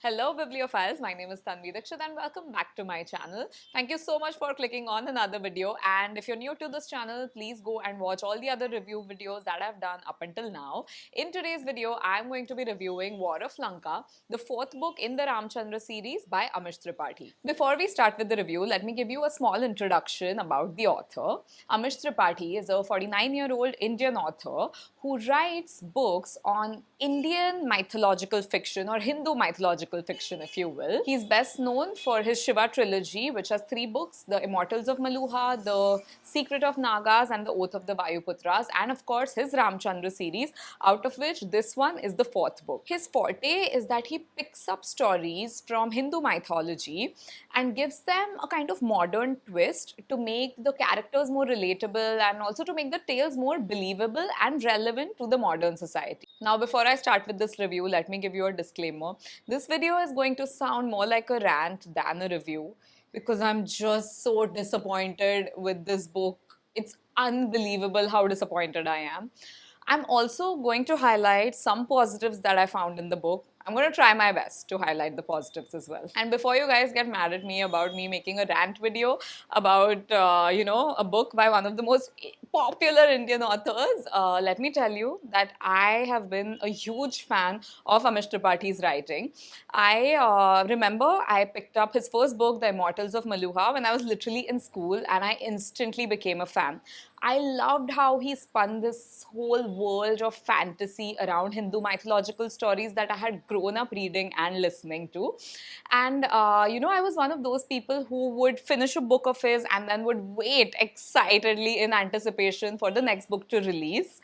Hello bibliophiles, my name is Tanvi Dikshit and welcome back to my channel. Thank you so much for clicking on another video, and if you're new to this channel, please go and watch all the other review videos that I've done up until now. In today's video, I'm going to be reviewing War of Lanka, the fourth book in the Ramchandra series by Amish Tripathi. Before we start with the review, let me give you a small introduction about the author. Amish Tripathi is a 49-year-old Indian author who writes books on Indian mythological fiction or Hindu mythological fiction, if you will. He's best known for his Shiva trilogy, which has 3 books: The Immortals of Maluha, The Secret of Nagas, and The Oath of the Vayuputras, and of course his Ramchandra series, out of which this one is the 4th book. His forte is that he picks up stories from Hindu mythology and gives them a kind of modern twist to make the characters more relatable and also to make the tales more believable and relevant to the modern society. Now, before I start with this review, let me give you a disclaimer. This video is going to sound more like a rant than a review because I'm just so disappointed with this book. It's unbelievable how disappointed I am. I'm also going to highlight some positives that I found in the book. I'm going to try my best to highlight the positives as well. And before you guys get mad at me about me making a rant video about, a book by one of the most popular Indian authors, let me tell you that I have been a huge fan of Amish Tripathi's writing. I remember I picked up his first book, The Immortals of Maluha, when I was literally in school, and I instantly became a fan. I loved how he spun this whole world of fantasy around Hindu mythological stories that I had grown up reading and listening to. And, I was one of those people who would finish a book of his and then would wait excitedly in anticipation for the next book to release.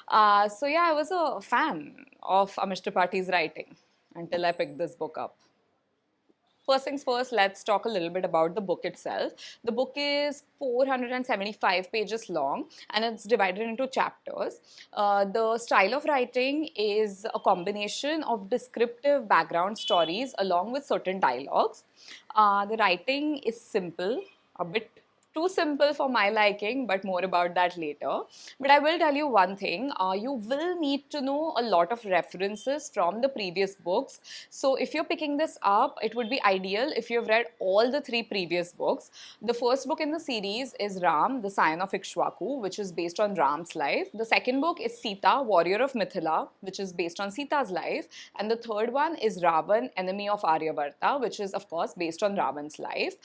I was a fan of Amish Tripathi's writing until I picked this book up. First things first, let's talk a little bit about the book itself. The book is 475 pages long and it's divided into chapters. The style of writing is a combination of descriptive background stories along with certain dialogues. The writing is simple, a bit too simple for my liking, but more about that later. But I will tell you one thing, you will need to know a lot of references from the previous books. So if you're picking this up, it would be ideal if you've read all the 3 previous books. The first book in the series is Ram, the Scion of Ikshvaku, which is based on Ram's life. The second book is Sita, Warrior of Mithila, which is based on Sita's life. And the third one is Ravan, Enemy of Aryavarta, which is of course based on Ravan's life.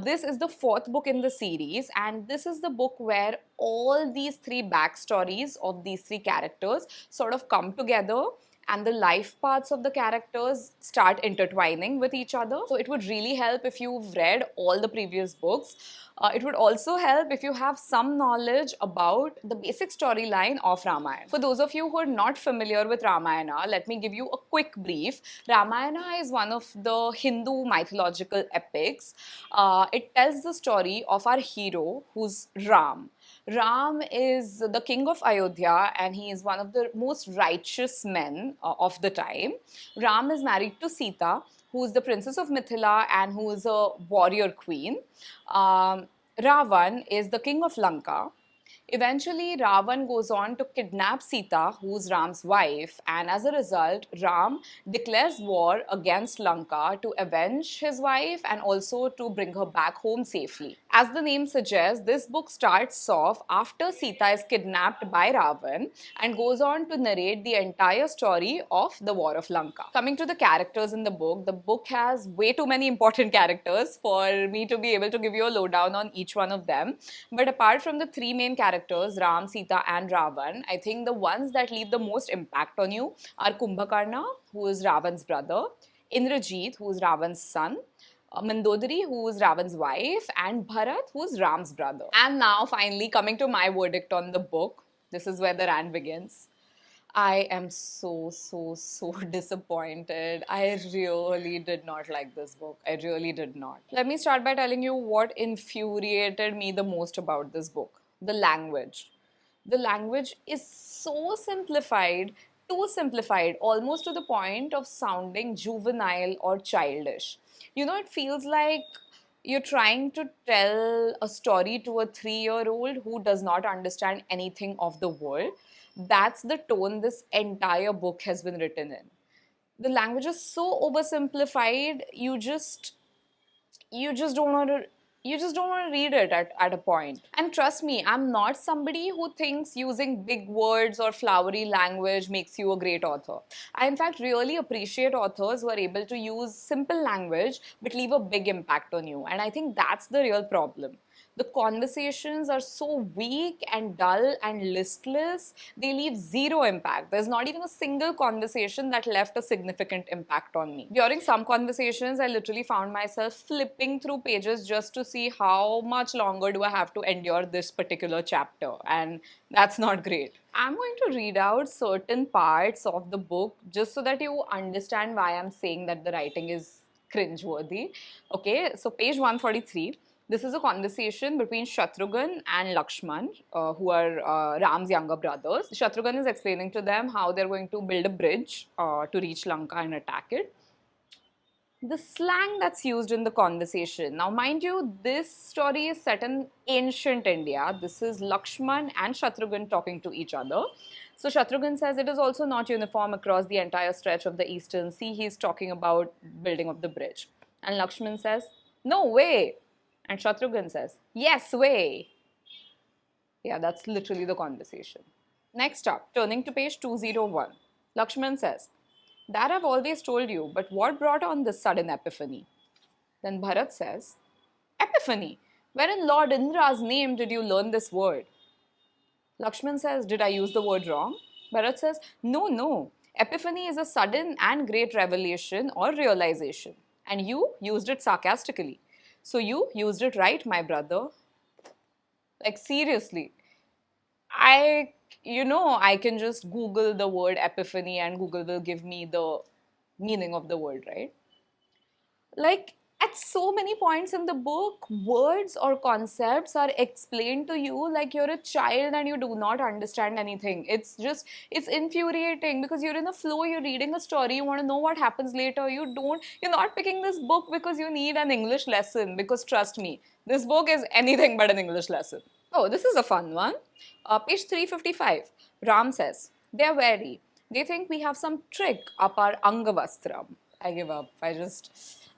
This is the 4th book in the series, and this is the book where all these 3 backstories of these 3 characters sort of come together and the life paths of the characters start intertwining with each other. So it would really help if you've read all the previous books. It would also help if you have some knowledge about the basic storyline of Ramayana. For those of you who are not familiar with Ramayana, let me give you a quick brief. Ramayana is one of the Hindu mythological epics. It tells the story of our hero, who's Ram. Ram is the king of Ayodhya and he is one of the most righteous men of the time. Ram is married to Sita, who is the princess of Mithila and who is a warrior queen. Ravan is the king of Lanka. Eventually, Ravan goes on to kidnap Sita, who's Ram's wife, and as a result, Ram declares war against Lanka to avenge his wife and also to bring her back home safely. As the name suggests, this book starts off after Sita is kidnapped by Ravan and goes on to narrate the entire story of the War of Lanka. Coming to the characters in the book has way too many important characters for me to be able to give you a lowdown on each one of them. But apart from the 3 main characters, Ram, Sita and Ravan, I think the ones that leave the most impact on you are Kumbhakarna, who is Ravan's brother, Indrajit, who is Ravan's son, Mandodari, who is Ravan's wife, and Bharat, who is Ram's brother. And now finally coming to my verdict on the book, this is where the rant begins. I am so disappointed. I really did not like this book. I really did not. Let me start by telling you what infuriated me the most about this book. The language. The language is so simplified, too simplified, almost to the point of sounding juvenile or childish. It feels like you're trying to tell a story to a 3-year-old who does not understand anything of the world. That's the tone this entire book has been written in. The language is so oversimplified, you just don't want to read it at a point. And trust me, I'm not somebody who thinks using big words or flowery language makes you a great author. I in fact really appreciate authors who are able to use simple language but leave a big impact on you, and I think that's the real problem. The conversations are so weak and dull and listless, they leave zero impact. There's not even a single conversation that left a significant impact on me. During some conversations, I literally found myself flipping through pages just to see how much longer do I have to endure this particular chapter, and that's not great. I'm going to read out certain parts of the book just so that you understand why I'm saying that the writing is cringeworthy. Okay, so page 143. This is a conversation between Shatrughan and Lakshman, who are Ram's younger brothers. Shatrughan is explaining to them how they're going to build a bridge to reach Lanka and attack it. The slang that's used in the conversation. Now, mind you, this story is set in ancient India. This is Lakshman and Shatrughan talking to each other. So, Shatrughan says it is also not uniform across the entire stretch of the eastern sea. He's talking about building of the bridge. And Lakshman says, no way. And Shatrughan says, yes way. Yeah, that's literally the conversation. Next up, turning to page 201. Lakshman says, that I've always told you, but what brought on this sudden epiphany? Then Bharat says, epiphany? Where in Lord Indra's name did you learn this word? Lakshman says, did I use the word wrong? Bharat says, no. Epiphany is a sudden and great revelation or realization. And you used it sarcastically. So you used it right, my brother. Like, seriously. I can just Google the word epiphany and Google will give me the meaning of the word, right? Like, at so many points in the book, words or concepts are explained to you like you're a child and you do not understand anything. It's infuriating because you're in a flow, you're reading a story, you want to know what happens later. You're not picking this book because you need an English lesson, because trust me, this book is anything but an English lesson. Oh, this is a fun one. Page 355. Ram says, they're wary. They think we have some trick up our Angavastram. I give up.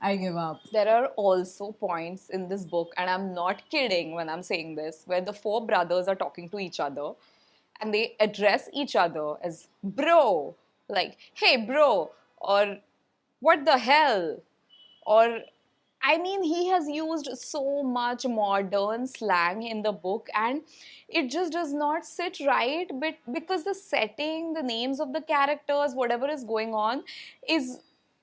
I give up. There are also points in this book, and I'm not kidding when I'm saying this, where the four brothers are talking to each other and they address each other as bro, like, hey, bro, or what the hell, or I mean, he has used so much modern slang in the book, and it just does not sit right. But because the setting, the names of the characters, whatever is going on, is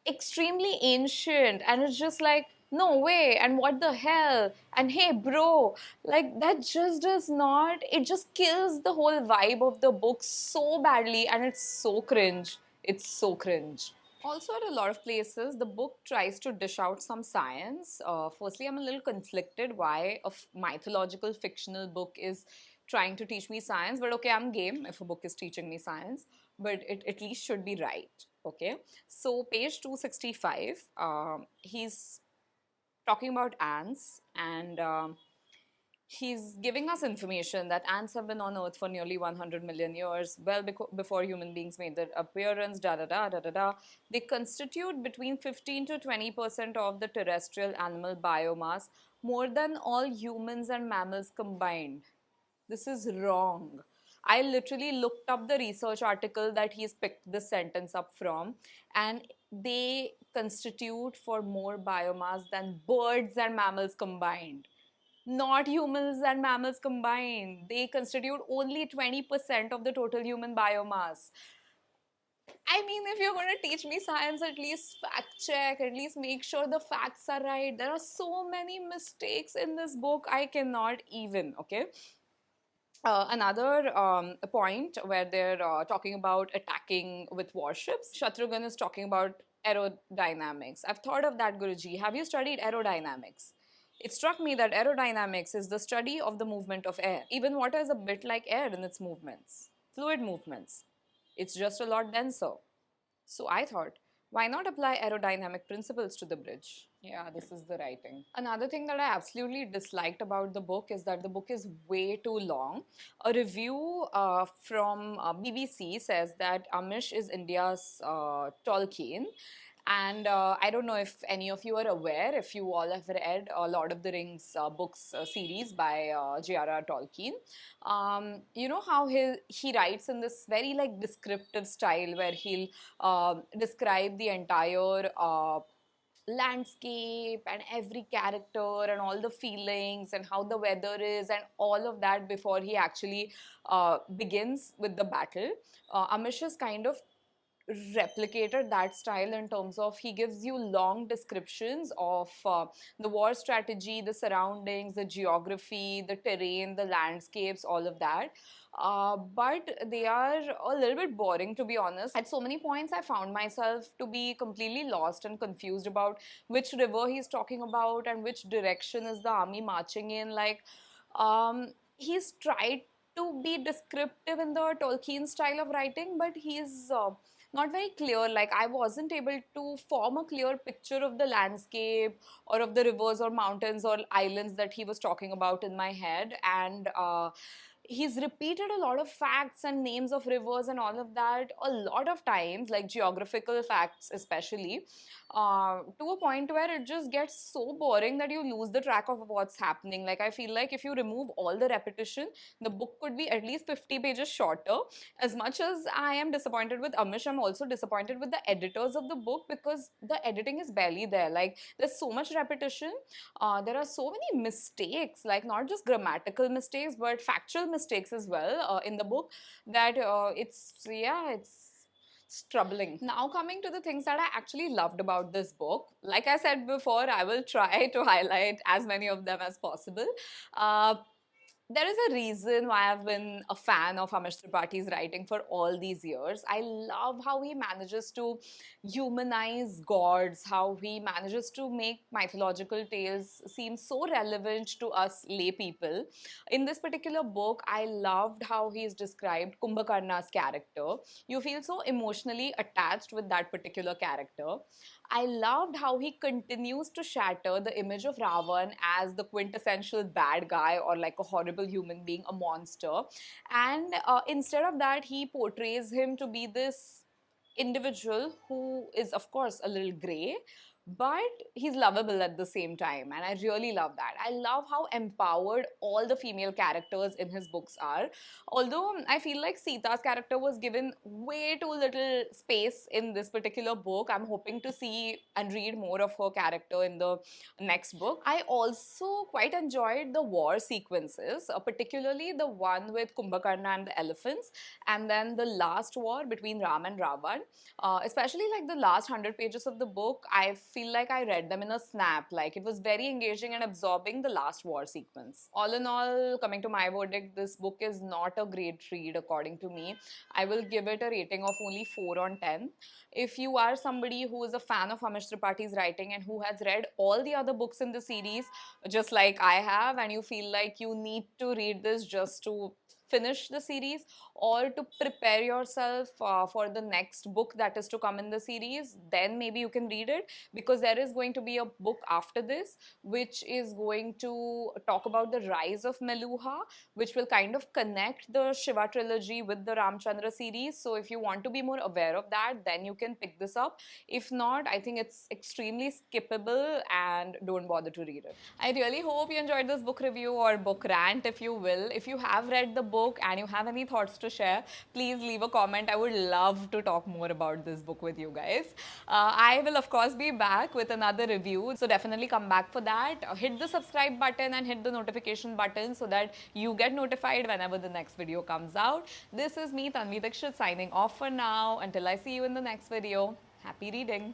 extremely ancient, and it's just like, no way, and what the hell, and hey, bro, like that just does not. It just kills the whole vibe of the book so badly, and it's so cringe. It's so cringe. Also, at a lot of places, the book tries to dish out some science. Firstly, I'm a little conflicted why a mythological fictional book is trying to teach me science, but okay, I'm game if a book is teaching me science, but it at least should be right. Okay, so page 265, he's talking about ants, and he's giving us information that ants have been on Earth for nearly 100 million years, well before human beings made their appearance, da da da da da da. They constitute between 15 to 20% of the terrestrial animal biomass, more than all humans and mammals combined. This is wrong. I literally looked up the research article that he's picked this sentence up from, and they constitute for more biomass than birds and mammals combined. Not humans and mammals combined. They constitute only 20% of the total human biomass. I mean, if you're going to teach me science, at least fact check, at least make sure the facts are right. There are so many mistakes in this book, I cannot even, okay? Another point where they're talking about attacking with warships, Shatrughan is talking about aerodynamics. I've thought of that, Guruji. Have you studied aerodynamics? It struck me that aerodynamics is the study of the movement of air. Even water is a bit like air in its movements, fluid movements. It's just a lot denser. So I thought, Why not apply aerodynamic principles to the bridge? Yeah, this is the writing. Another thing that I absolutely disliked about the book is that the book is way too long. A review from BBC says that Amish is India's Tolkien. And I don't know if any of you are aware, if you all have read Lord of the Rings books series by J.R.R. Tolkien. You know how he writes in this very like descriptive style where he'll describe the entire landscape and every character and all the feelings and how the weather is and all of that before he actually begins with the battle. Amish is kind of replicated that style in terms of he gives you long descriptions of the war strategy, the surroundings, the geography, the terrain, the landscapes, all of that. But they are a little bit boring, to be honest. At so many points, I found myself to be completely lost and confused about which river he's talking about and which direction is the army marching in. Like, he's tried to be descriptive in the Tolkien style of writing, but he's not very clear. Like, I wasn't able to form a clear picture of the landscape or of the rivers or mountains or islands that he was talking about in my head. And he's repeated a lot of facts and names of rivers and all of that a lot of times, like geographical facts especially, to a point where it just gets so boring that you lose the track of what's happening. Like, I feel like if you remove all the repetition, the book could be at least 50 pages shorter. As much as I am disappointed with Amish, I'm also disappointed with the editors of the book because the editing is barely there. Like, there's so much repetition. There are so many mistakes, like not just grammatical mistakes, but factual mistakes as well in the book that it's troubling. Now, coming to the things that I actually loved about this book, like I said before, I will try to highlight as many of them as possible. Uh, there is a reason why I've been a fan of Amish Tripathi's writing for all these years. I love how he manages to humanize gods, how he manages to make mythological tales seem so relevant to us lay people. In this particular book, I loved how he's described Kumbhakarna's character. You feel so emotionally attached with that particular character. I loved how he continues to shatter the image of Ravan as the quintessential bad guy or like a horrible human being, a monster. And instead of that, he portrays him to be this individual who is, of course, a little gray, but he's lovable at the same time. And I really love that. I love how empowered all the female characters in his books are. Although I feel like Sita's character was given way too little space in this particular book. I'm hoping to see and read more of her character in the next book. I also quite enjoyed the war sequences, particularly the one with Kumbhakarna and the elephants, and then the last war between Ram and Ravan. Especially like the last 100 pages of the book, I feel like I read them in a snap. Like, it was very engaging and absorbing, the last war sequence. All in all, coming to my verdict, this book is not a great read according to me. I will give it a rating of only 4 on 10. If you are somebody who is a fan of Amish Tripathi's writing and who has read all the other books in the series, just like I have, and you feel like you need to read this just to finish the series or to prepare yourself for the next book that is to come in the series, then maybe you can read it, because there is going to be a book after this which is going to talk about the rise of Meluha, which will kind of connect the Shiva trilogy with the Ramchandra series. So if you want to be more aware of that, then you can pick this up. If not, I think it's extremely skippable and don't bother to read it. I really hope you enjoyed this book review or book rant, if you will. If you have read the book and you have any thoughts to share, please leave a comment. I would love to talk more about this book with you guys. I will, of course, be back with another review, so definitely come back for that. Hit the subscribe button and hit the notification button so that you get notified whenever the next video comes out. This is me, Tanvi Dikshit, signing off for now. Until I see you in the next video, happy reading.